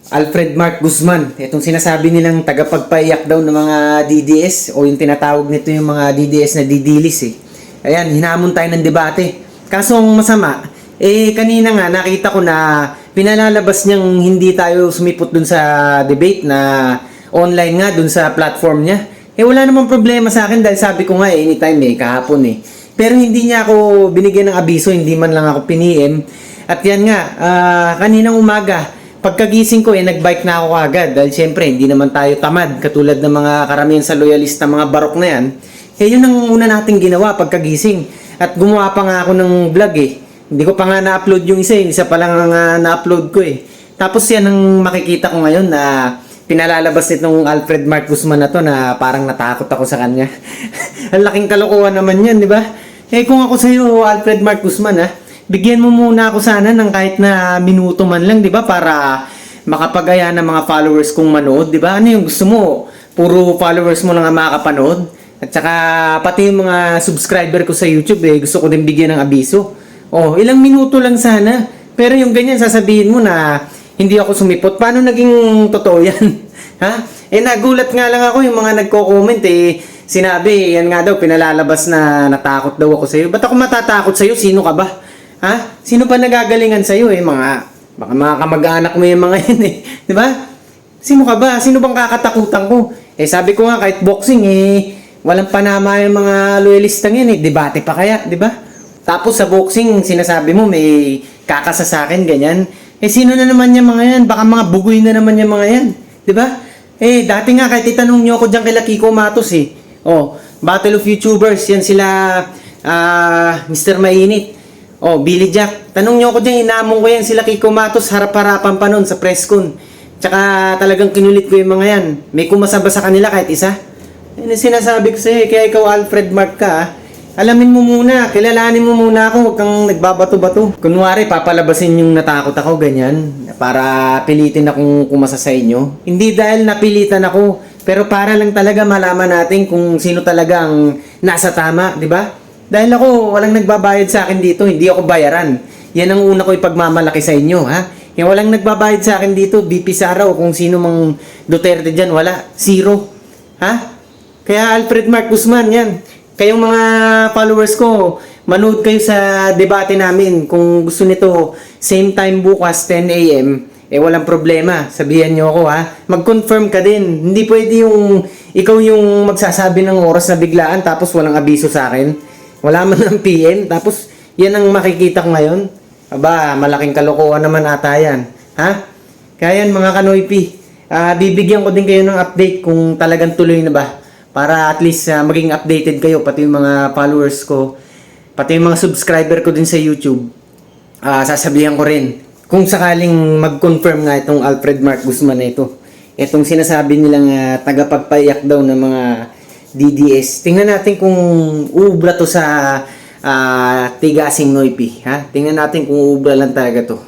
Alfred Mark Guzman, itong sinasabi nilang tagapagpaiyak daw ng mga DDS o yung tinatawag nito yung mga DDS na didilis eh. Ayan, hinamon tayo ng debate. Kaso ang masama, kanina nga nakita ko na pinalalabas niyang hindi tayo sumipot dun sa debate na online nga dun sa platform niya. Wala namang problema sa akin dahil sabi ko nga anytime kahapon Pero hindi niya ako binigyan ng abiso, hindi man lang ako piniem. At yan nga, kaninang umaga, pagkagising ko nagbike na ako agad dahil syempre hindi naman tayo tamad katulad ng mga karamihan sa loyalista mga barok na yan. Yun ang una nating ginawa pagkagising at gumawa pa nga ako ng vlog Hindi ko pa nga na-upload yung isa pa lang ang na-upload ko Tapos yan ang makikita ko ngayon na pinalalabas nitong Alfred Mark Guzman na to na parang natakot ako sa kanya. Ang laking kalokohan naman yan, di ba? Kung ako sa iyo, Alfred Mark Guzman bigyan mo muna ako sana ng kahit na minuto man lang, di ba? Para makapagaya ng mga followers kong manood, di ba? Ano yung gusto mo? Puro followers mo lang ang makakapanood? At saka pati yung mga subscriber ko sa YouTube, gusto ko din bigyan ng abiso. Ilang minuto lang sana. Pero yung ganyan, sasabihin mo na hindi ako sumipot. Paano naging totoo yan? Ha? Nagulat nga lang ako yung mga nagko-comment sinabi, yan nga daw, pinalalabas na natakot daw ako sa'yo. Ba't ako matatakot sa'yo? Sino ka ba? Ha? Sino pa nagagalingan sa'yo baka mga kamag-anak mo yung mga yun Di ba? Sino ka ba? Sino bang kakatakutan ko? Sabi ko nga kahit boxing walang panama yung mga loyalistang yan Debate pa kaya, di ba? Tapos sa boxing, sinasabi mo may kakasa sa akin, ganyan. Sino na naman yung mga yan? Baka mga bugoy na naman yung mga yan. Di ba? Dati nga kahit itanong nyo ako dyan kila Kiko Matos Battle of YouTubers, yan sila Mr. Mainit. Billy Jack. Tanong nyo ako dyan, inamong ko yan sila Kiko Matos, harap-harapan pa nun sa press con. Tsaka talagang kinulit ko yung mga yan. May kumasaba sa kanila kahit isa. Sinasabi ko sa'yo, kaya ikaw Alfred Mark ka alamin mo muna, kilalanin mo muna ako, huwag kang nagbabato-bato. Kunwari, papalabasin yung natakot ako, ganyan, para pilitin akong kumasa sa inyo. Hindi dahil napilitan ako, pero para lang talaga malaman natin kung sino talaga ang nasa tama, di ba? Dahil ako, walang nagbabayad sa akin dito, hindi ako bayaran. Yan ang una ko ipagmamalaki sa inyo, ha? Yung walang nagbabayad sa akin dito, BP Sara o kung sino mang Duterte dyan, wala. Zero. Ha? Kaya Alfred Mark Guzman, yan. Kayong mga followers ko, manood kayo sa debate namin. Kung gusto nito, same time bukas, 10 a.m., walang problema. Sabihan nyo ako, ha? Mag-confirm ka din. Hindi pwede yung ikaw yung magsasabi ng oras na biglaan tapos walang abiso sa akin. Wala man ng PM, tapos yan ang makikita ko ngayon. Aba, malaking kalokohan naman ata yan. Ha? Kaya yan mga kanoypi, bibigyan ko din kayo ng update kung talagang tuloy na ba. Para at least maging updated kayo, pati yung mga followers ko, pati yung mga subscriber ko din sa YouTube. Sasabihan ko rin kung sakaling mag-confirm nga itong Alfred Mark Guzman na ito. Itong sinasabi nilang tagapagpaiyak daw ng mga DDS. Tingnan natin kung uubra to sa Tigasing Noypi. Ha? Tingnan natin kung uubra lang talaga to.